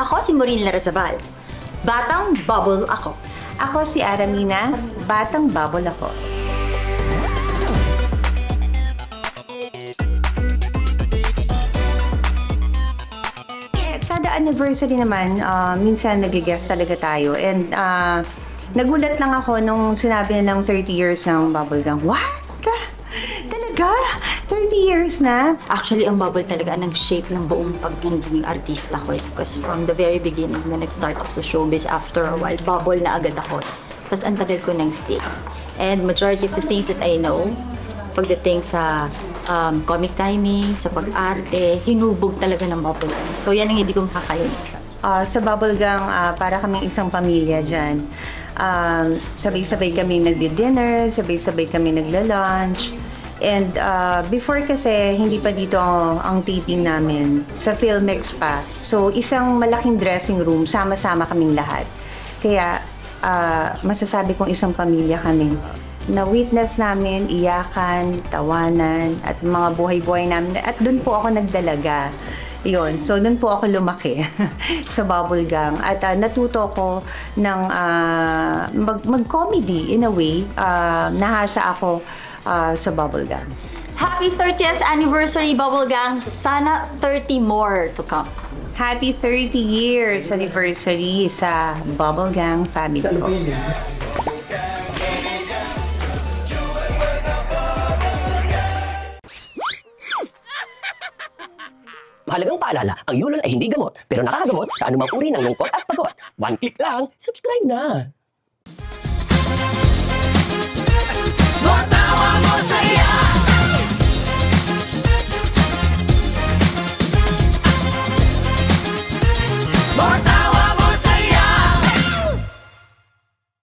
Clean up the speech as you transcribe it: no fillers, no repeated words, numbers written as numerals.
Ako si Maureen Larazabal. Batang bubble ako. Ako si Aramina, batang bubble ako. Kada anniversary naman, minsan nag-guest talaga tayo. And nagulat lang ako nung sinabi nilang 30 years ng Bubblegum. What? Talaga? 30 years na? Actually, ang bubble talaga ang nag-shape ng buong pagiging artista ko. Because from the very beginning na nag-start ako sa showbiz, after a while, bubble na agad ako. Tapos ang tagal ko nang stay. And majority of the things that I know, pagdating sa comic timing, sa pag-arte, hinubog talaga ng bubble. So yan ang hindi ko makakalimutan. Sa Bubblegum, para kaming isang pamilya dyan. Sabay-sabay kami nagdi-dinner, sabay-sabay kami nagla-lunch. And before kasi, hindi pa dito ang taping namin. Sa Filmex pa. So, isang malaking dressing room, sama-sama kaming lahat. Kaya, masasabi kong isang pamilya kami. Na-witness namin, iyakan, tawanan, at mga buhay-buhay namin. At doon po ako nagdalaga. Yun. So, doon po ako lumaki sa Bubblegum. At natuto ko ng mag-comedy in a way. Nahasa ako sa Bubblegum. Happy 30th anniversary, Bubblegum! Sana 30 more to come. Happy 30 years anniversary sa Bubblegum family ko. Mahalagang paalala, ang Yulon ay hindi gamot, pero nakakagamot sa anumang uri ng lungkot at pagod. One click lang, subscribe na! Tawa mo sa